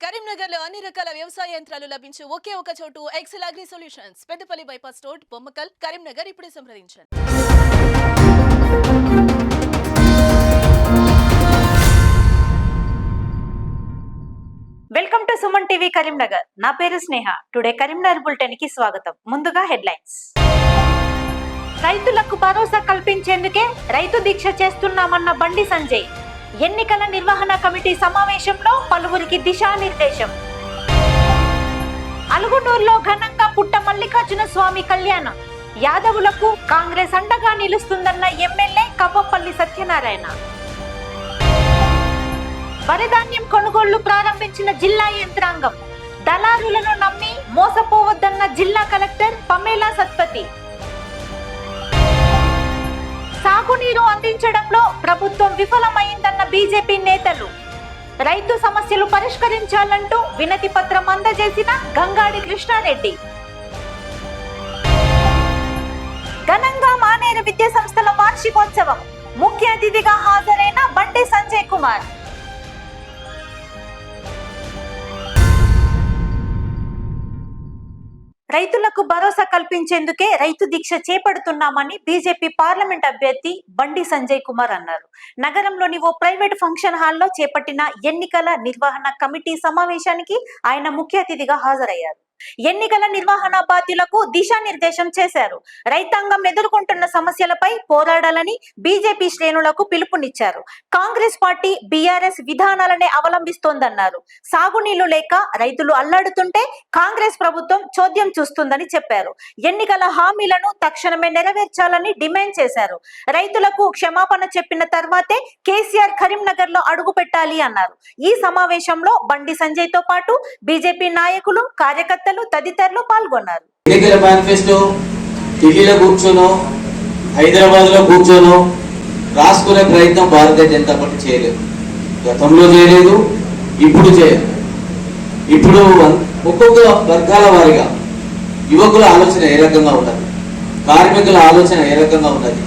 కరీంనగర్ లో అన్ని రకాల వ్యవసాయ యంత్రాలు లభించే ఒకే ఒక చోటు Excel agri solutions Peddapalli bypass road Bommakal Karimnagar ఇప్పుడే సంప్రదించండి. Welcome to Suman TV Karimnagar. నా పేరు స్నేహ. టుడే కరీంనగర్ బులెటిన్ కి స్వాగతం. ముందుగా హెడ్లైన్స్. రైతులకు భరోసా కల్పించేందుకే రైతు దీక్ష చేస్తున్నామన్న బండి సంజయ్. ఎన్నికల నిర్వహణ కమిటీ సమావేశంలో పలువురికి దిశానిర్దేశం. అలుగునూరులో ఘనంగా పుట్ట మల్లికార్జున స్వామి కళ్యాణం. యాదవులకు కాంగ్రెస్ అండగా నిలుస్తుందన్న ఎమ్మెల్యే కవ్వపల్లి సత్యనారాయణ. వరిధాన్యం కొనుగోళ్లు ప్రారంభించిన జిల్లా యంత్రాంగం. దళారులను నమ్మి మోసపోవద్దన్న జిల్లా కలెక్టర్ పమేలా సత్పతి. సాగునీరు అందించడంలో ప్రభుత్వం విఫలమైందన్న బీజేపీ నేతలు. రైతు సమస్యలు పరిష్కరించాలంటూ వినతి పత్రం అందజేసిన గంగాడి కృష్ణారెడ్డి. ఘనంగా మానేరు విద్యా సంస్థల వార్షికోత్సవం. ముఖ్య అతిథిగా హాజరైన బండి సంజయ్ కుమార్. రైతులకు భరోసా కల్పించేందుకే రైతు దీక్ష చేపడుతున్నామని బీజేపీ పార్లమెంట్ అభ్యర్థి బండి సంజయ్ కుమార్ అన్నారు. నగరంలోని ఓ ప్రైవేట్ ఫంక్షన్ హాల్లో చేపట్టిన ఎన్నికల నిర్వహణ కమిటీ సమావేశానికి ఆయన ముఖ్య అతిథిగా హాజరయ్యారు. ఎన్నికల నిర్వహణ బాధ్యులకు దిశానిర్దేశం చేశారు. రైతాంగం ఎదుర్కొంటున్న సమస్యలపై పోరాడాలని బీజేపీ శ్రేణులకు పిలుపునిచ్చారు. కాంగ్రెస్ పార్టీ బీఆర్ఎస్ విధానాలనే అవలంబిస్తోందన్నారు. సాగునీళ్లు లేక రైతులు అల్లాడుతుంటే కాంగ్రెస్ ప్రభుత్వం చోద్యం చూస్తుందని చెప్పారు. ఎన్నికల హామీలను తక్షణమే నెరవేర్చాలని డిమాండ్ చేశారు. రైతులకు క్షమాపణ చెప్పిన తర్వాతే కేసీఆర్ కరీంనగర్ లో అడుగు పెట్టాలి అన్నారు. ఈ సమావేశంలో బండి సంజయ్ తో పాటు బీజేపీ నాయకులు, కార్యకర్తలు తదితరులు పాల్గొన్నారు. ఎన్నికల మేనిఫెస్టో ఢిల్లీలో కూర్చోనో హైదరాబాద్ లో కూర్చోనో రాసుకునే ప్రయత్నం భారతీయ జనతా పార్టీ చేయలేదు. గతంలో చేయలేదు, ఇప్పుడు చేయలేదు. ఇప్పుడు ఒక్కొక్క వర్గాల వారిగా యువకుల ఆలోచన ఏ రకంగా ఉన్నది, కార్మికుల ఆలోచన ఏ రకంగా ఉన్నది,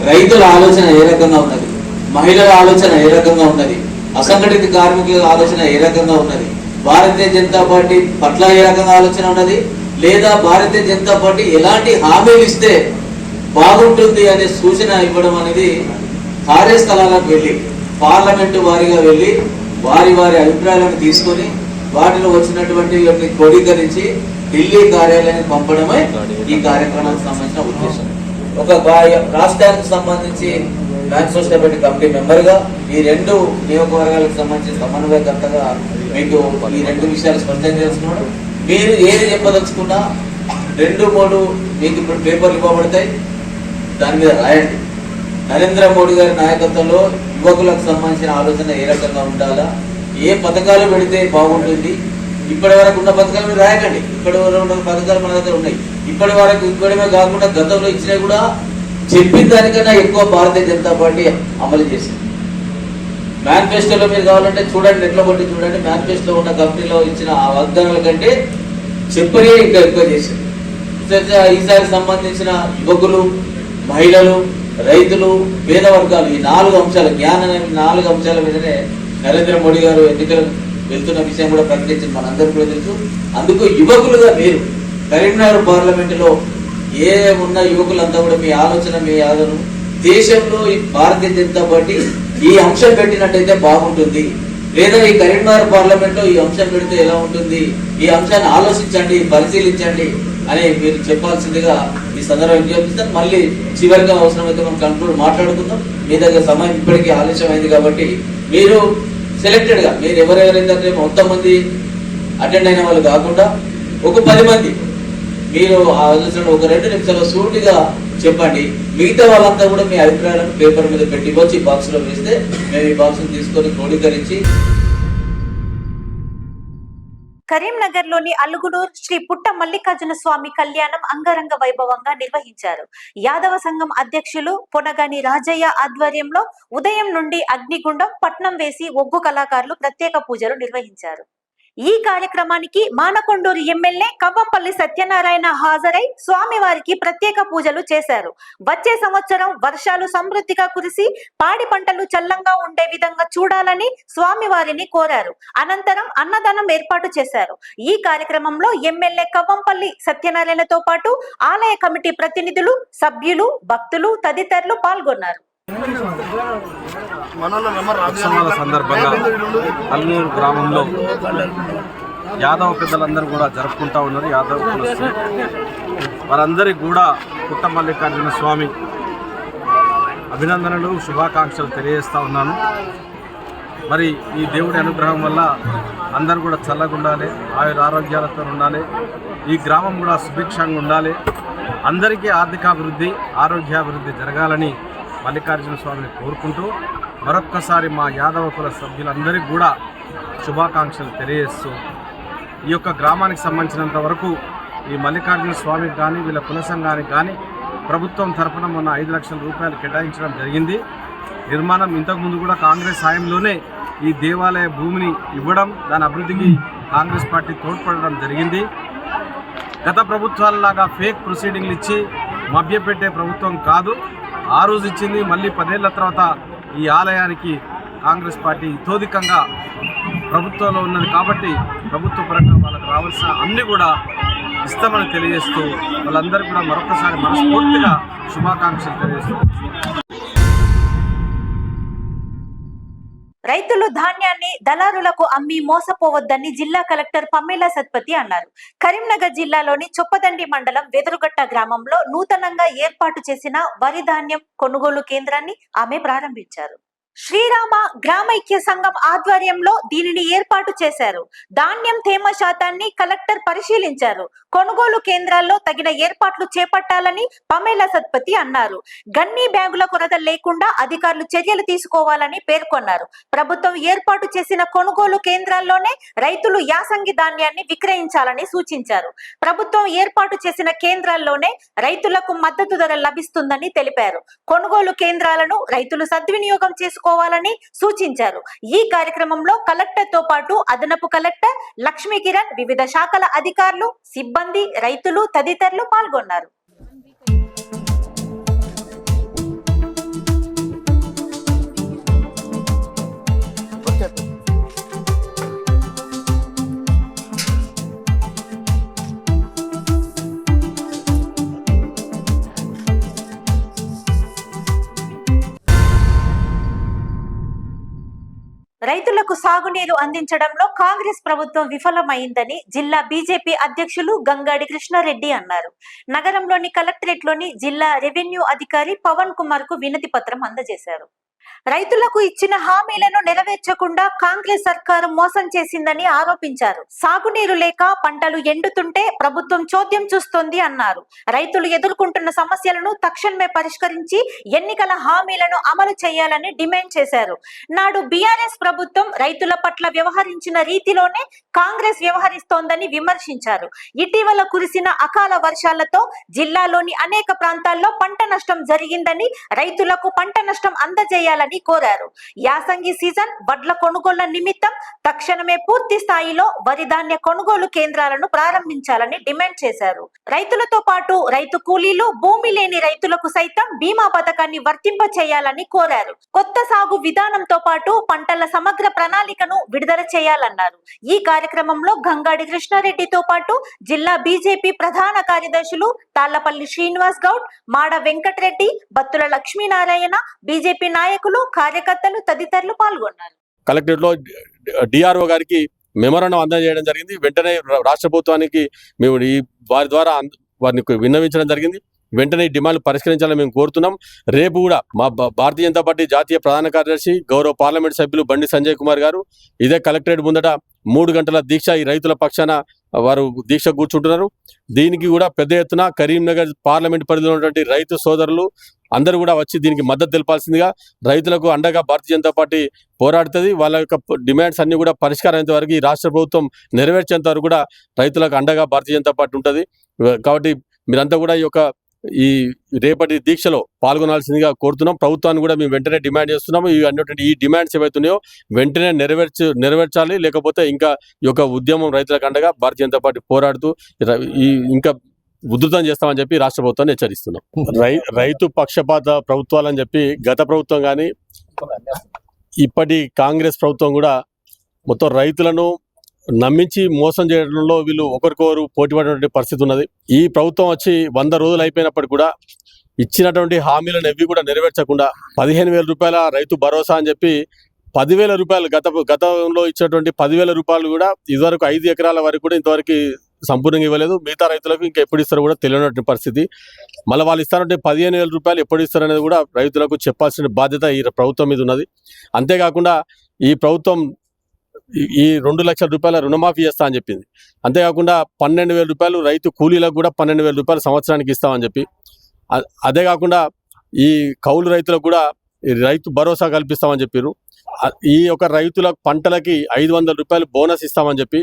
రైతుల ఆలోచన ఏ రకంగా ఉన్నది, మహిళల ఆలోచన ఏ రకంగా ఉన్నది, అసంఘటిత కార్మికుల ఆలోచన ఏ రకంగా ఉన్నది, భారతీయ జనతా పార్టీ పట్ల ఏ రకంగా ఆలోచన ఉన్నది, లేదా భారతీయ జనతా పార్టీ ఎలాంటి హామీలు ఇస్తే బాగుంటుంది అనే సూచన ఇవ్వడం అనేది కార్యస్థలాలకు వెళ్ళి పార్లమెంటు వారిగా వెళ్ళి వారి వారి అభిప్రాయాలను తీసుకొని వాటిలో వచ్చినటువంటి క్రోడీకరించి ఢిల్లీ కార్యాలయానికి పంపడమే ఈ కార్యక్రమానికి సంబంధించిన ఉద్దేశం. ఒక రాష్ట్రానికి సంబంధించి మేనిఫెస్టో కమిటీ మెంబర్ గా ఈ రెండు నియోజకవర్గాలకు సంబంధించిన సమన్వయకర్తగా మీకు ఈ రెండు విషయాలు స్పష్టం చేస్తున్నాడు. మీరు ఏది చెప్పదలుచుకున్నా 2-3 మీకు ఇప్పుడు పేపర్లు ఇవ్వబడతాయి, దాని మీద రాయండి. నరేంద్ర మోడీ గారి నాయకత్వంలో యువకులకు సంబంధించిన ఆలోచన ఏ రకంగా ఉండాలా, ఏ పథకాలు పెడితే బాగుంటుంది, ఇప్పటి వరకు ఉన్న పథకాలు మీరు రాయకండి. ఇప్పటి వరకు ఉన్న పథకాలు మన దగ్గర ఉన్నాయి. ఇప్పటి వరకు ఇక్కడమే కాకుండా గతంలో ఇచ్చినవి కూడా చెప్పిన దానికన్నా ఎక్కువ భారతీయ జనతా పార్టీ అమలు చేసింది. మేనిఫెస్టోలో మీరు కావాలంటే చూడండి, ఎట్లా కొట్టి చూడండి. మేనిఫెస్టో ఉన్న కంపెనీలో ఇచ్చిన ఆ వాగ్దానాల కంటే చెప్పనే ఇంకా ఎక్కువ చేసింది. ఈసారి సంబంధించిన యువకులు, మహిళలు, రైతులు, పేద వర్గాలు, ఈ 4 అంశాలు, జ్ఞానం అనే 4 అంశాల మీదనే నరేంద్ర మోడీ గారు ఎన్నికలు వెళ్తున్న విషయం కూడా ప్రకటించింది, మనందరికీ కూడా తెలుసు. అందుకు యువకులుగా మీరు కరీంనగర్ పార్లమెంటులో ఏ ఉన్న యువకులంతా కూడా మీ ఆలోచన, మీ ఆదరణ, దేశంలో ఈ భారతీయ జనతా పార్టీ ఈ అంశం పెట్టినట్టయితే బాగుంటుంది, లేదా ఈ కరీంనగర్ పార్లమెంట్ లో ఈ అంశం పెడితే ఎలా ఉంటుంది, ఈ అంశాన్ని ఆలోచించండి, పరిశీలించండి అని మీరు చెప్పాల్సిందిగా ఈ సందర్భంగా విజ్ఞప్తిస్తాను. మళ్ళీ చివరిగా అవసరమైతే మనం కంక్లూడ్ మాట్లాడుకుందాం. మీ దగ్గర సమయం ఇప్పటికీ ఆలస్యమైంది కాబట్టి మీరు సెలెక్టెడ్ గా మీరు ఎవరెవరైతే మొత్తం మంది అటెండ్ అయిన వాళ్ళు కాకుండా ఒక 10 మంది మీరు ఆలోచన ఒక 2 నిమిషాలు సూటిగా చెప్పండి. మిగతా వాళ్ళంతా కూడా మీ అభిప్రాయాలను పేపర్ మీద పెట్టి వచ్చి బాక్స్ లో వేస్తే మేము ఈ బాక్స్ తీసుకొని క్రోడీకరించి. కరీంనగర్ లోని అలుగునూర్ శ్రీ పుట్ట మల్లికార్జున స్వామి కళ్యాణం అంగరంగ వైభవంగా నిర్వహించారు. యాదవ సంఘం అధ్యక్షులు పొనగాని రాజయ్య ఆధ్వర్యంలో ఉదయం నుండి అగ్నిగుండం, పట్నం వేసి ఒగ్గు కళాకారులు ప్రత్యేక పూజలు నిర్వహించారు. ఈ కార్యక్రమానికి మానకొండూరు ఎమ్మెల్యే కవ్వంపల్లి సత్యనారాయణ హాజరై స్వామివారికి ప్రత్యేక పూజలు చేశారు. వచ్చే సంవత్సరం వర్షాలు సమృద్ధిగా కురిసి పాడి పంటలు చల్లంగా ఉండే విధంగా చూడాలని స్వామివారిని కోరారు. అనంతరం అన్నదానం ఏర్పాటు చేశారు. ఈ కార్యక్రమంలో ఎమ్మెల్యే కవ్వంపల్లి సత్యనారాయణతో పాటు ఆలయ కమిటీ ప్రతినిధులు, సభ్యులు, భక్తులు తదితరులు పాల్గొన్నారు. ఉత్సవాల సందర్భంగా అల్నూరు గ్రామంలో యాదవ పెద్దలందరూ కూడా జరుపుకుంటా ఉన్నారు. యాదవ కులస్తులు వారందరికీ కూడా పుట్ట మల్లికార్జున స్వామి అభినందనలు, శుభాకాంక్షలు తెలియజేస్తూ ఉన్నాను. మరి ఈ దేవుడి అనుగ్రహం వల్ల అందరూ కూడా చల్లగా ఉండాలి, ఆరోగ్యాలతో ఉండాలి, ఈ గ్రామం కూడా సుభిక్షంగా ఉండాలి, అందరికీ ఆర్థికాభివృద్ధి, ఆరోగ్యాభివృద్ధి జరగాలని మల్లికార్జున స్వామిని కోరుకుంటూ మరొక్కసారి మా యాదవ కుల సభ్యులందరికీ కూడా శుభాకాంక్షలు తెలియజేస్తూ ఈ యొక్క గ్రామానికి సంబంధించినంత వరకు ఈ మల్లికార్జున స్వామికి కానీ వీళ్ళ కుల సంఘానికి కానీ ప్రభుత్వం తరఫున మొన్న 5 లక్షల రూపాయలు కేటాయించడం జరిగింది. నిర్మాణం ఇంతకుముందు కూడా కాంగ్రెస్ హయాంలోనే ఈ దేవాలయ భూమిని ఇవ్వడం, దాని అభివృద్ధికి కాంగ్రెస్ పార్టీ తోడ్పడడం జరిగింది. గత ప్రభుత్వాలలాగా ఫేక్ ప్రొసీడింగ్లు ఇచ్చి మభ్యపెట్టే ప్రభుత్వం కాదు. ఆ రోజు ఇచ్చింది, మళ్ళీ 10 ఏళ్ల తర్వాత ఈ ఆలయానికి కాంగ్రెస్ పార్టీ ఇతోధికంగా ప్రభుత్వంలో ఉన్నది కాబట్టి ప్రభుత్వ పరంగా వాళ్ళకు రావాల్సిన అన్ని కూడా ఇస్తామని తెలియజేస్తూ వాళ్ళందరికీ కూడా మరొకసారి మనస్ఫూర్తిగా శుభాకాంక్షలు తెలియజేస్తూ రైతులు ధాన్యాన్ని దళారులకు అమ్మి మోసపోవద్దని జిల్లా కలెక్టర్ పమ్మేల సత్పతి అన్నారు. కరీంనగర్ జిల్లాలోని చొప్పదండి మండలం వెదురుగట్ట గ్రామంలో నూతనంగా ఏర్పాటు చేసిన వరి ధాన్యం కొనుగోలు కేంద్రాన్ని ఆమె ప్రారంభించారు. శ్రీరామ గ్రామైక్య సంఘం ఆధ్వర్యంలో దీనిని ఏర్పాటు చేశారు. ధాన్యం తేమ శాతాన్ని కలెక్టర్ పరిశీలించారు. కొనుగోలు కేంద్రాల్లో తగిన ఏర్పాట్లు చేపట్టాలని పమేలా సత్పతి అన్నారు. గన్నీ బ్యాగుల కొరత లేకుండా అధికారులు చర్యలు తీసుకోవాలని పేర్కొన్నారు. ప్రభుత్వం ఏర్పాటు చేసిన కొనుగోలు కేంద్రాల్లోనే రైతులు యాసంగి ధాన్యాన్ని విక్రయించాలని సూచించారు. ప్రభుత్వం ఏర్పాటు చేసిన కేంద్రాల్లోనే రైతులకు మద్దతు ధర లభిస్తుందని తెలిపారు. కొనుగోలు కేంద్రాలను రైతులు సద్వినియోగం చేసుకోవాలని సూచించారు. ఈ కార్యక్రమంలో కలెక్టర్ తో పాటు అదనపు కలెక్టర్ లక్ష్మీ కిరణ్, వివిధ శాఖల అధికారులు, సిబ్బంది, రైతులు తదితరులు పాల్గొన్నారు. రైతులకు సాగునీరు అందించడంలో కాంగ్రెస్ ప్రభుత్వం విఫలమైందని జిల్లా బీజేపీ అధ్యక్షులు గంగాడి కృష్ణారెడ్డి అన్నారు. నగరంలోని కలెక్టరేట్ లోని జిల్లా రెవెన్యూ అధికారి పవన్ కుమార్ కు వినతి పత్రం అందజేశారు. రైతులకు ఇచ్చిన హామీలను నెరవేర్చకుండా కాంగ్రెస్ సర్కారు మోసం చేసిందని ఆరోపించారు. సాగునీరు లేక పంటలు ఎండుతుంటే ప్రభుత్వం చోద్యం చూస్తోంది అన్నారు. రైతులు ఎదుర్కొంటున్న సమస్యలను తక్షణమే పరిష్కరించి ఎన్నికల హామీలను అమలు చేయాలని డిమాండ్ చేశారు. నాడు బీఆర్ఎస్ ప్రభుత్వం రైతుల పట్ల వ్యవహరించిన రీతిలోనే కాంగ్రెస్ వ్యవహరిస్తోందని విమర్శించారు. ఇటీవల కురిసిన అకాల వర్షాలతో జిల్లాలోని అనేక ప్రాంతాల్లో పంట నష్టం జరిగిందని, రైతులకు పంట నష్టం అందజేయాలని కోరారు. యాసంగి సీజన్ వడ్ల కొనుగోళ్ల నిమిత్తం తక్షణమే పూర్తి స్థాయిలో వరి ధాన్య కొనుగోలు కేంద్రాలను ప్రారంభించాలని డిమాండ్ చేశారు. రైతులతో పాటు రైతు కూలీలు, భూమి లేని రైతులకు సైతం బీమా పథకాన్ని వర్తింప చేయాలని కోరారు. కొత్త సాగు విధానంతో పాటు పంటల సమగ్ర ప్రణాళికను విడుదల చేయాలన్నారు. ఈ కార్యక్రమంలో గంగాడి కృష్ణారెడ్డితో పాటు జిల్లా బీజేపీ ప్రధాన కార్యదర్శులు తాళ్లపల్లి శ్రీనివాస్ గౌడ్, మాడ వెంకటరెడ్డి, బత్తుల లక్ష్మీనారాయణ, బీజేపీ నాయకులు, కార్యకర్తలు తదితరులు పాల్గొన్నారు. కలెక్టరేట్ లో డిఆర్ఓ గారికి మెమోరాండం అందజేయడం జరిగింది. వెంటనే రాష్ట్ర ప్రభుత్వానికి మేము వారి ద్వారా వారిని విన్నవించడం జరిగింది. వెంటనే ఈ డిమాండ్లు పరిష్కరించాలని మేము కోరుతున్నాం. రేపు కూడా మా భారతీయ జనతా పార్టీ జాతీయ ప్రధాన కార్యదర్శి గౌరవ పార్లమెంట్ సభ్యులు బండి సంజయ్ కుమార్ గారు ఇదే కలెక్టరేట్ ముందట 3 గంటల దీక్ష, ఈ రైతుల పక్షాన వారు దీక్ష కూర్చుంటున్నారు. దీనికి కూడా పెద్ద ఎత్తున కరీంనగర్ పార్లమెంట్ పరిధిలో ఉన్నటువంటి రైతు సోదరులు అందరూ కూడా వచ్చి దీనికి మద్దతు తెలపాల్సిందిగా, రైతులకు అండగా భారతీయ జనతా పార్టీ పోరాడుతుంది. వాళ్ళ యొక్క డిమాండ్స్ అన్ని కూడా పరిష్కారం అయ్యేంత వరకు, ఈ రాష్ట్ర ప్రభుత్వం నెరవేర్చేంత వరకు కూడా రైతులకు అండగా భారతీయ జనతా పార్టీ ఉంటుంది. కాబట్టి మీరంతా కూడా ఈ యొక్క ఈ రేపటి దీక్షలో పాల్గొనాల్సిందిగా కోరుతున్నాం. ప్రభుత్వాన్ని కూడా మేము వెంటనే డిమాండ్ చేస్తున్నాము. అన్నటువంటి ఈ డిమాండ్స్ ఏవైతున్నాయో వెంటనే నెరవేర్చాలి. లేకపోతే ఇంకా ఈ యొక్క ఉద్యమం రైతులకు అండగా భారతీయ జనతా పార్టీ పోరాడుతూ ఇంకా ఉధృతం చేస్తామని చెప్పి రాష్ట్ర ప్రభుత్వాన్ని హెచ్చరిస్తున్నాం. రైతు పక్షపాత ప్రభుత్వాలని చెప్పి గత ప్రభుత్వం కానీ ఇప్పటి కాంగ్రెస్ ప్రభుత్వం కూడా మొత్తం రైతులను నమ్మించి మోసం చేయడంలో వీళ్ళు ఒకరికొకరు పోటీపడేటువంటి పరిస్థితి ఉన్నది. ఈ ప్రభుత్వం వచ్చి 100 రోజులు అయిపోయినప్పటికీ కూడా ఇచ్చినటువంటి హామీలను ఎవి కూడా నెరవేర్చకుండా 15,000 రూపాయల రైతు భరోసా అని చెప్పి 10,000 రూపాయలు గతంలో ఇచ్చినటువంటి 10,000 రూపాయలు కూడా ఇదివరకు 5 ఎకరాల వరకు కూడా ఇంతవరకు సంపూర్ణంగా ఇవ్వలేదు. మిగతా రైతులకు ఇంకా ఎప్పుడు ఇస్తారో కూడా తెలియనటువంటి పరిస్థితి. మళ్ళీ వాళ్ళు ఇస్తారంటే 15,000 రూపాయలు ఎప్పుడు ఇస్తారనేది కూడా రైతులకు చెప్పాల్సిన బాధ్యత ఈ ప్రభుత్వం మీద ఉన్నది. అంతేకాకుండా ఈ ప్రభుత్వం ఈ 2 లక్షల రూపాయల రుణమాఫీ చేస్తా అని చెప్పింది. అంతేకాకుండా 12,000 రూపాయలు రైతు కూలీలకు కూడా 12,000 రూపాయలు సంవత్సరానికి ఇస్తామని చెప్పి, అదే కాకుండా ఈ కౌలు రైతులకు కూడా రైతు భరోసా కల్పిస్తామని చెప్పారు. ఈ యొక్క రైతుల పంటలకి 500 రూపాయలు బోనస్ ఇస్తామని చెప్పి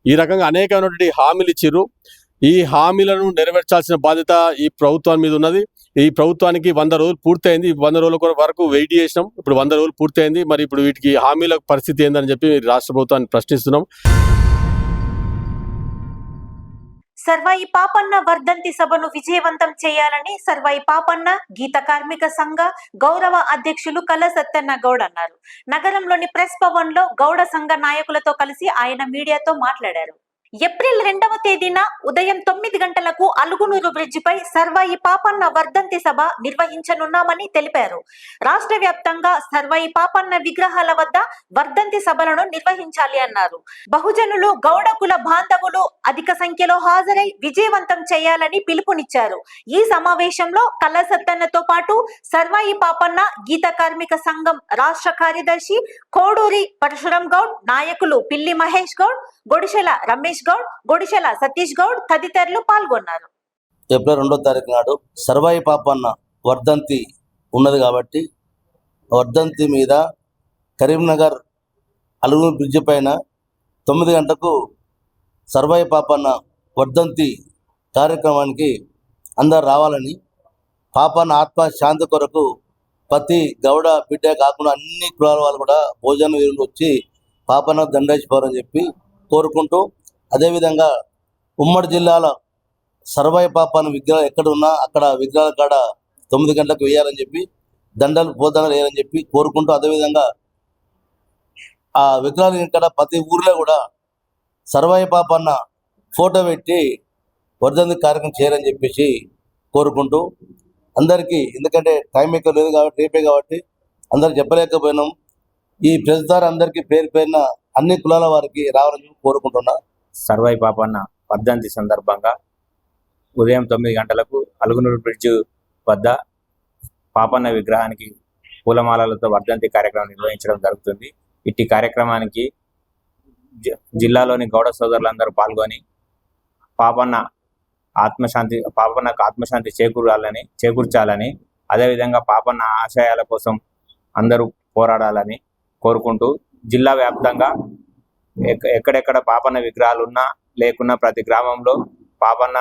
ఈ రకంగా అనేకమైనటువంటి హామీలు ఇచ్చిర్రు. ఈ హామీలను నెరవేర్చాల్సిన బాధ్యత ఈ ప్రభుత్వం మీద ఉన్నది. ఈ ప్రభుత్వానికి 100 రోజులు పూర్తయింది. 100 రోజుల వరకు వెయిట్ చేసినాం. ఇప్పుడు 100 రోజులు పూర్తయింది. మరి ఇప్పుడు వీటికి హామీల పరిస్థితి ఏందని చెప్పి రాష్ట్ర ప్రభుత్వాన్ని ప్రశ్నిస్తున్నాం. సర్వాయి పాపన్న వర్ధంతి సభను విజయవంతం చేయాలని సర్వాయి పాపన్న గీత కార్మిక సంఘ గౌరవ అధ్యక్షులు కల్ల సత్యన్న గౌడ్ అన్నారు. నగరంలోని ప్రెస్ భవన్ లో గౌడ సంఘ నాయకులతో కలిసి ఆయన మీడియాతో మాట్లాడారు. ఏప్రిల్ 2వ తేదీన ఉదయం 9 గంటలకు అలుగునూరు బ్రిడ్జిపై సర్వాయి పాపన్న వర్ధంతి సభ నిర్వహించనున్నామని తెలిపారు. రాష్ట్ర వ్యాప్తంగా సర్వాయి పాపన్న విగ్రహాల వద్ద వర్ధంతి సభలను నిర్వహించాలి అన్నారు. బహుజనులు గౌడ కుల బాంధవులు అధిక సంఖ్యలో హాజరై విజయవంతం చేయాలని పిలుపునిచ్చారు. ఈ సమావేశంలో కల్ల సత్తన్నతో పాటు సర్వాయి పాపన్న గీత కార్మిక సంఘం రాష్ట్ర కార్యదర్శి కోడూరి పరశురం గౌడ్, నాయకులు పిల్లి మహేష్ గౌడ్, గొడిశెల రమేష్ గౌడ్, గొడిశెల సతీష్ గౌడ్ తదితరులు పాల్గొన్నారు. ఏప్రిల్ 2వ తారీఖు నాడు సర్వాయి పాపన్న వర్ధంతి ఉన్నది కాబట్టి వర్ధంతి మీద కరీంనగర్ అలుగునూరు బ్రిడ్జి పైన 9 గంటలకు సర్వాయి పాపన్న వర్ధంతి కార్యక్రమానికి అందరు రావాలని, పాపన్న ఆత్మ శాంతి కొరకు ప్రతి గౌడ బిడ్డ కాకుండా అన్ని కులాల వాళ్ళు కూడా భోజన వీరులు వచ్చి పాపన్న దండేసిపోవాలని చెప్పి కోరుకుంటూ, అదేవిధంగా ఉమ్మడి జిల్లాల సర్వాయి పాపన్న విగ్రహాలు ఎక్కడ ఉన్నా అక్కడ విగ్రహాల కాడ 9 గంటలకు వేయాలని చెప్పి, పోదండలు వేయాలని చెప్పి కోరుకుంటూ, అదేవిధంగా ఆ విగ్రహాలు ఇక్కడ ప్రతి ఊర్లో కూడా సర్వాయి పాపన్న ఫోటో పెట్టి వర్ధంతి కార్యక్రమం చేయాలని చెప్పేసి కోరుకుంటూ, అందరికీ ఎందుకంటే టైం ఎక్కువ లేదు కాబట్టి రేపే కాబట్టి అందరికి చెప్పలేకపోయినాం. ఈ ప్రెస్ ద్వారా అందరికీ పేరు పేరున అన్ని కులాల వారికి రావాలని కోరుకుంటున్నా. సర్వాయి పాపన్న వర్ధంతి సందర్భంగా ఉదయం 9 గంటలకు అలుగునూరు బ్రిడ్జ్ వద్ద పాపన్న విగ్రహానికి పూలమాలలతో వర్ధంతి కార్యక్రమం నిర్వహించడం జరుగుతుంది. ఇట్టి కార్యక్రమానికి జిల్లాలోని గౌడ సోదరులందరూ పాల్గొని పాపన్నకు ఆత్మశాంతి చేకూర్చాలని, అదేవిధంగా పాపన్న ఆశయాల కోసం అందరూ పోరాడాలని కోరుకుంటూ, జిల్లా వ్యాప్తంగా ఎక్కడెక్కడ పాపన్న విగ్రహాలు ఉన్నా లేకున్నా ప్రతి గ్రామంలో పాపన్న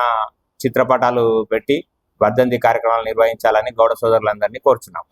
చిత్రపటాలు పెట్టి వర్ధంతి కార్యక్రమాలు నిర్వహించాలని గౌడ సోదరులందరినీ కోరుచున్నాం.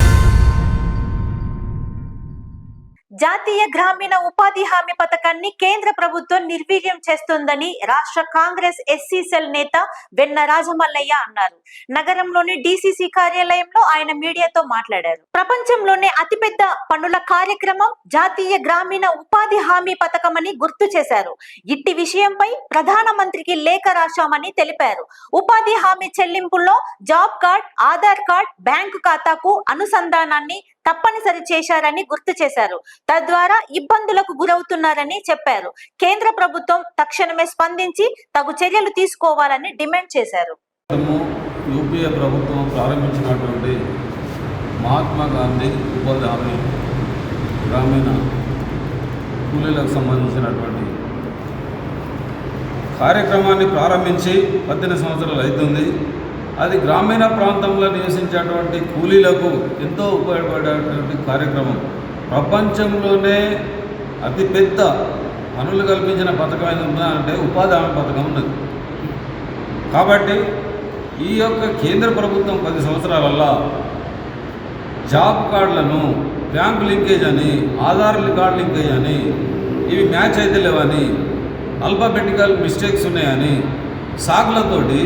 జాతీయ గ్రామీణ ఉపాధి హామీ పథకాన్ని కేంద్ర ప్రభుత్వం నిర్వీర్యం చేస్తుందని రాష్ట్ర కాంగ్రెస్ ఎస్సీ సెల్ నేత వెన్న రాజమల్లయ్య అన్నారు. నగరంలోని డిసిసి కార్యాలయంలో ఆయన మీడియాతో మాట్లాడారు. ప్రపంచంలోనే అతిపెద్ద పన్నుల కార్యక్రమం జాతీయ గ్రామీణ ఉపాధి హామీ పథకం అని గుర్తు చేశారు. ఇట్టి విషయంపై ప్రధానమంత్రికి లేఖ రాశామని తెలిపారు. ఉపాధి హామీ చెల్లింపుల్లో job card, Aadhaar card, bank ఖాతాకు అనుసంధానాన్ని తప్పనిసరి చేశారని గుర్తు చేశారు. తద్వారా ఇబ్బందులకు గురవుతున్నారని చెప్పారు. కేంద్ర ప్రభుత్వం తక్షణమే స్పందించి తగు చర్యలు తీసుకోవాలని డిమాండ్ చేశారు. యూపీఏ ప్రభుత్వం ప్రారంభించినటువంటి మహాత్మా గాంధీ ఉపాధి హామీ గ్రామీణ కూలీలకు సంబంధించినటువంటి కార్యక్రమాన్ని ప్రారంభించి 18 సంవత్సరాలు అవుతుంది. అది గ్రామీణ ప్రాంతంలో నివసించేటువంటి కూలీలకు ఎంతో ఉపయోగపడేటువంటి కార్యక్రమం. ప్రపంచంలోనే అతిపెద్ద పనులు కల్పించిన పథకం ఏది ఉందా అంటే ఉపాధి హామీ పథకం ఉన్నది. కాబట్టి ఈ యొక్క కేంద్ర ప్రభుత్వం 10 సంవత్సరాలల్లో జాబ్ కార్డులను బ్యాంక్ లింకేజ్ అని, ఆధార్ కార్డు లింకేజ్ అని, ఇవి మ్యాచ్ అయితే లేవని, అల్ఫాబెటికల్ మిస్టేక్స్ ఉన్నాయని సాకులతోటి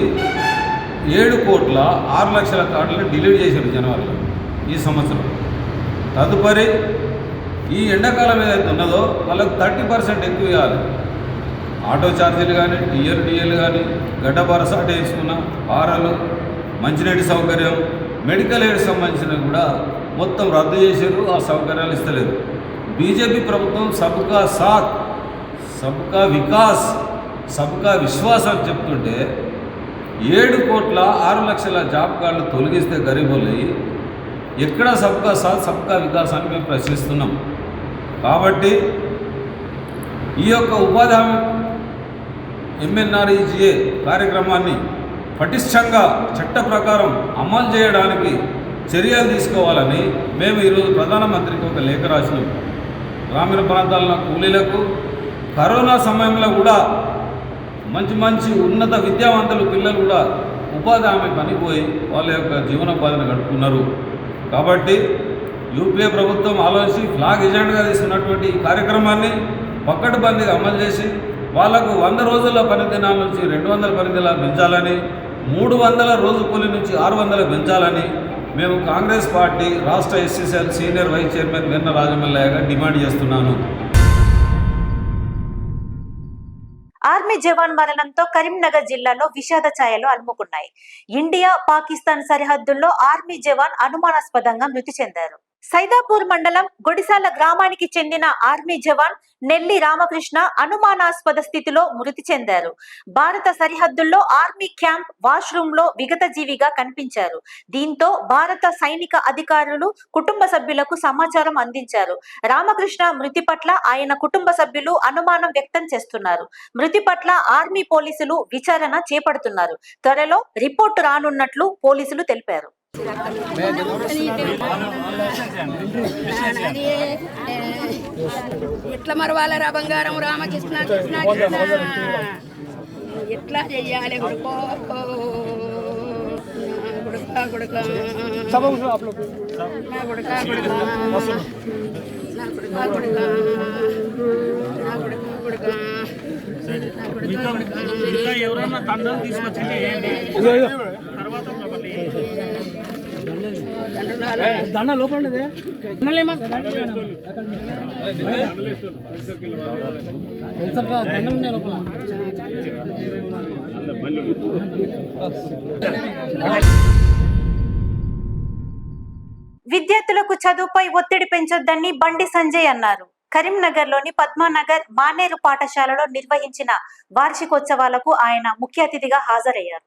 7,06,00,000 కార్డులను డిలీట్ చేశారు జనవరిలో ఈ సంవత్సరం. తదుపరి ఈ ఎండాకాలం ఏదైతే ఉన్నదో వాళ్ళకు 30% ఎక్కువ ఇవ్వాలి. ఆటో ఛార్జీలు కానీ, డిఎల్ కానీ, గడ్డ బరసాట వేసుకున్న ఆరాలు, మంచినీటి సౌకర్యం, మెడికల్ ఎయిడ్ సంబంధించినవి కూడా మొత్తం రద్దు చేశారు. ఆ సౌకర్యాలు ఇస్తలేదు. బీజేపీ ప్రభుత్వం సబ్కా సాత్, సబ్కా వికాస్, సబ్కా విశ్వాస్ అని చెప్తుంటే 7,06,00,000 జాబ్ కార్డులు తొలగిస్తే గరీబులు ఎక్కడ సబ్కా సాత్, సబ్కా వికాస్ అని మేము ప్రశ్నిస్తున్నాం. కాబట్టి ఈ యొక్క ఉపాధి హామీ MNREGA కార్యక్రమాన్ని పటిష్టంగా చట్ట ప్రకారం అమలు చేయడానికి చర్యలు తీసుకోవాలని మేము ఈరోజు ప్రధానమంత్రికి ఒక లేఖ రాసినాం. గ్రామీణ ప్రాంతాల కూలీలకు కరోనా సమయంలో కూడా మంచి ఉన్నత విద్యావంతులు పిల్లలు కూడా ఉపాధి హామీ పనిపోయి వాళ్ళ యొక్క జీవనోపాధిని గడుపుతున్నారు. కాబట్టి యూపీఏ ప్రభుత్వం ఆలోచించి ఫ్లాగ్ ఎజెండాగా తీసుకున్నటువంటి ఈ కార్యక్రమాన్ని పకడ్బందీగా అమలు చేసి వాళ్లకు 100 రోజుల పని దినాల నుంచి 200 పని దినాలు పెంచాలని, 300 రోజు కూలి నుంచి 600 పెంచాలని మేము కాంగ్రెస్ పార్టీ రాష్ట్ర ఎస్సీసీఎల్ సీనియర్ వైస్ చైర్మన్ వెన్న రాజమల్లయ్యగా డిమాండ్ చేస్తున్నాను. ఆర్మీ జవాన్ మరణంతో కరీంనగర్ జిల్లాలో విషాద ఛాయలు అలుముకున్నాయి. ఇండియా పాకిస్తాన్ సరిహద్దుల్లో ఆర్మీ జవాన్ అనుమానాస్పదంగా మృతి చెందారు. సైదాపూర్ మండలం గొడిసాల గ్రామానికి చెందిన ఆర్మీ జవాన్ నెల్లి రామకృష్ణ అనుమానాస్పద స్థితిలో మృతి చెందారు. భారత సరిహద్దుల్లో ఆర్మీ క్యాంప్ వాష్రూమ్ లో విగత జీవిగా కనిపించారు. దీంతో భారత సైనిక అధికారులు కుటుంబ సభ్యులకు సమాచారం అందించారు. రామకృష్ణ మృతి పట్ల ఆయన కుటుంబ సభ్యులు అనుమానం వ్యక్తం చేస్తున్నారు. మృతి పట్ల ఆర్మీ పోలీసులు విచారణ చేపడుతున్నారు. త్వరలో రిపోర్టు రానున్నట్లు పోలీసులు తెలిపారు. ఎట్లా మరవాలరా బంగారం రామకృష్ణ కృష్ణ కృష్ణ ఎట్లా చెయ్యాలి కొడుకో కొడుకా కొడుకా నా కొడుకా కొడుకా నా కొడుకా కొడుకా నా కొడుకా కొడుకా ఎవరన్నా తండ్రి తీసుకొచ్చింది దండ లోపల విద్యార్థులకు చదువుపై ఒత్తిడి పెంచొద్దని బండి సంజయ్ అన్నారు. కరీంనగర్ లోని పద్మానగర్ మానేరు పాఠశాలలో నిర్వహించిన వార్షికోత్సవాలకు ఆయన ముఖ్య అతిథిగా హాజరయ్యారు.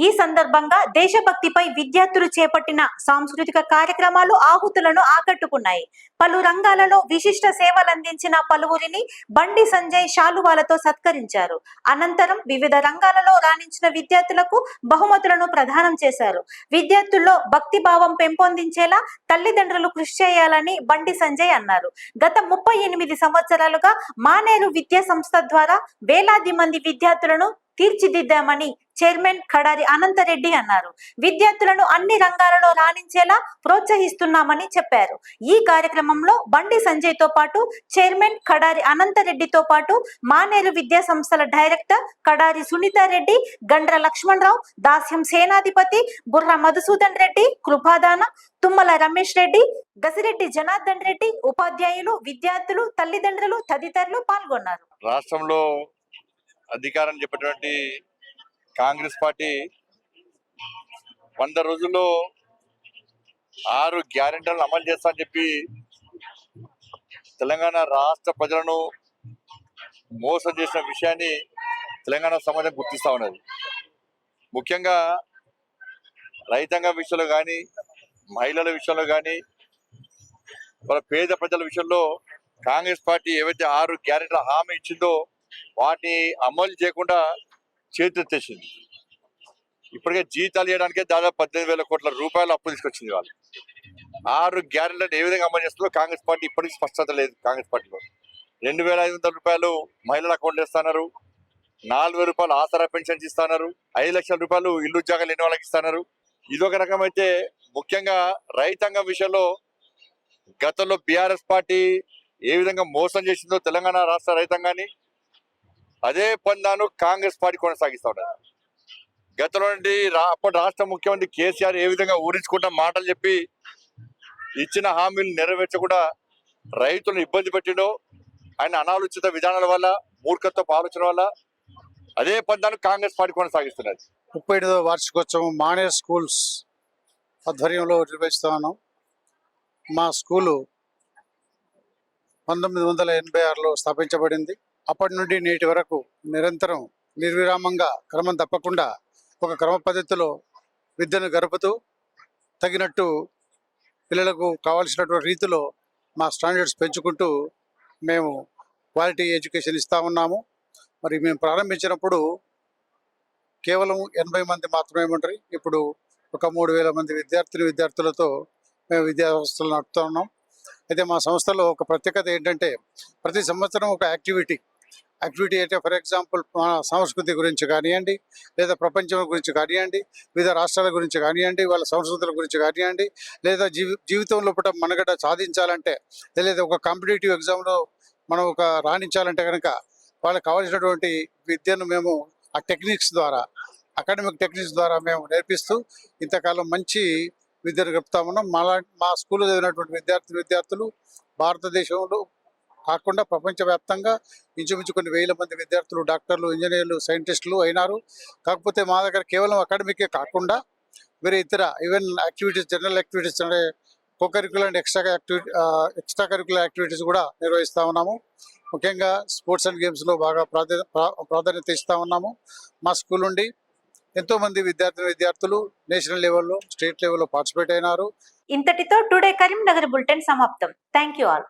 ఈ సందర్భంగా దేశభక్తిపై విద్యార్థులు చేపట్టిన సాంస్కృతిక కార్యక్రమాలు ఆహుతులను ఆకట్టుకున్నాయి. పలు రంగాలలో విశిష్ట సేవలందించిన పలువురిని బండి సంజయ్ శాలువాలతో సత్కరించారు. అనంతరం వివిధ రంగాలలో రాణించిన విద్యార్థులకు బహుమతులను ప్రదానం చేశారు. విద్యార్థుల్లో భక్తి భావం పెంపొందించేలా తల్లిదండ్రులు కృషి చేయాలని బండి సంజయ్ అన్నారు. గత 38 సంవత్సరాలుగా మానేరు విద్యా సంస్థ ద్వారా వేలాది మంది విద్యార్థులను తీర్చిదిద్దామని చైర్మన్ కడారి అనంతరెడ్డి అన్నారు. విద్యార్థులను అన్ని రంగాలలో రాణించేలా ప్రోత్సహిస్తున్నామని చెప్పారు. ఈ కార్యక్రమంలో బండి సంజయ్ తో పాటు చైర్మన్ కడారి అనంతరెడ్డితో పాటు మానేరు విద్యా సంస్థల డైరెక్టర్ కడారి సునీతారెడ్డి, గండ్ర లక్ష్మణరావు, దాస్యం సేనాధిపతి, బుర్ర మధుసూదన్ రెడ్డి, కృపాదాన, తుమ్మల రమేష్ రెడ్డి, గసిరెడ్డి జనార్దన్ రెడ్డి, ఉపాధ్యాయులు, విద్యార్థులు, తల్లిదండ్రులు తదితరులు పాల్గొన్నారు. రాష్ట్రంలో అధికారం చెప్పినటువంటి కాంగ్రెస్ పార్టీ 100 రోజుల్లో 6 గ్యారెంటీలను అమలు చేస్తా అని చెప్పి తెలంగాణ రాష్ట్ర ప్రజలను మోసం చేసిన విషయాన్ని తెలంగాణ సమాజం గుర్తిస్తా ఉన్నది. ముఖ్యంగా రైతాంగం విషయంలో కానీ, మహిళల విషయంలో కానీ, వాళ్ళ పేద ప్రజల విషయంలో కాంగ్రెస్ పార్టీ ఏవైతే 6 గ్యారెంటీల హామీ ఇచ్చిందో వాటిని అమలు చేయకుండా చేతులెత్తేసింది. ఇప్పటికే జీతాలు ఇవ్వడానికే దాదాపు 18,000 కోట్ల రూపాయలు అప్పు తీసుకొచ్చింది. వాళ్ళు 6 గ్యారెంటీలను ఏ విధంగా అమలు చేస్తుందో కాంగ్రెస్ పార్టీ ఇప్పటికీ స్పష్టత లేదు. కాంగ్రెస్ పార్టీలో 2,500 రూపాయలు మహిళల అకౌంట్ వేస్తున్నారు, 4,000 రూపాయలు ఆసరా పెన్షన్ ఇస్తున్నారు, 5 లక్షల రూపాయలు ఇల్లు ఉద్యోగాలు లేని వాళ్ళకి ఇస్తున్నారు. ఇదొక రకం అయితే, ముఖ్యంగా రైతాంగం విషయంలో గతంలో బీఆర్ఎస్ పార్టీ ఏ విధంగా మోసం చేసిందో తెలంగాణ రాష్ట్ర రైతాంగాన్ని, అదే పందాను కాంగ్రెస్ పార్టీ కొనసాగిస్తూ ఉన్నారు. గతంలో నుండి అప్పటి రాష్ట్ర ముఖ్యమంత్రి కేసీఆర్ ఏ విధంగా ఊరించుకుంటా మాటలు చెప్పి ఇచ్చిన హామీలు నెరవేర్చకుండా రైతులను ఇబ్బంది పెట్టిండో, ఆయన అనాలోచిత విధానాల వల్ల, మూర్ఖత్వపు ఆలోచన వల్ల అదే పందాను కాంగ్రెస్ పార్టీ కొనసాగిస్తున్నది. 38వ వార్షికోత్సవం మానేర్ స్కూల్స్ ఆధ్వర్యంలో నిర్వహిస్తా ఉన్నాం. మా స్కూలు 1986లో స్థాపించబడింది. అప్పటి నుండి నేటి వరకు నిరంతరం నిర్విరామంగా క్రమం తప్పకుండా ఒక క్రమ పద్ధతిలో విద్యను గడుపుతూ తగినట్టు పిల్లలకు కావాల్సినటువంటి రీతిలో మా స్టాండర్డ్స్ పెంచుకుంటూ మేము క్వాలిటీ ఎడ్యుకేషన్ ఇస్తూ ఉన్నాము. మరి మేము ప్రారంభించినప్పుడు కేవలం 80 మంది మాత్రమే ఉంటారు. ఇప్పుడు ఒక 3,000 మంది విద్యార్థులతో మేము విద్యా వ్యవస్థలు నడుపుతూ ఉన్నాం. అయితే మా సంస్థలో ఒక ప్రత్యేకత ఏంటంటే, ప్రతి సంవత్సరం ఒక యాక్టివిటీ అంటే ఫర్ ఎగ్జాంపుల్ మన సంస్కృతి గురించి కానివ్వండి, లేదా ప్రపంచం గురించి కానివ్వండి, వివిధ రాష్ట్రాల గురించి కానివ్వండి, వాళ్ళ సంస్కృతుల గురించి కానివ్వండి, లేదా జీవితంలో పూట మనగడ సాధించాలంటే, లేదా ఒక కాంపిటేటివ్ ఎగ్జామ్లో మనం ఒక రాణించాలంటే కనుక వాళ్ళకి కావాల్సినటువంటి విద్యను మేము ఆ టెక్నిక్స్ ద్వారా, అకాడమిక్ టెక్నిక్స్ ద్వారా మేము నేర్పిస్తూ ఇంతకాలం మంచి విద్యను గడుపుతా ఉన్నాం. మా స్కూల్లో చదివినటువంటి విద్యార్థులు భారతదేశంలో కాకుండా ప్రపంచవ్యాప్తంగా ఇంచుమించు కొన్ని 1,000 మంది విద్యార్థులు డాక్టర్లు, ఇంజనీర్లు, సైంటిస్టులు అయినారు. కాకపోతే మా దగ్గర కేవలం అకాడమికే కాకుండా వేరే ఇతర ఈవెన్ యాక్టివిటీస్, జనరల్ యాక్టివిటీస్ అంటే co-curricular and extra curricular activities కూడా నిర్వహిస్తూ ఉన్నాము. ముఖ్యంగా స్పోర్ట్స్ అండ్ గేమ్స్లో బాగా ప్రాధాన్యత ఇస్తూ ఉన్నాము. మా స్కూల్ నుండి ఎంతోమంది విద్యార్థులు నేషనల్ లెవెల్లో, స్టేట్ లెవెల్లో పార్టిసిపేట్ అయినారు. ఇంతటితో టుడే కరీంనగర్ బులెటిన్ సమాప్తం. Thank you all.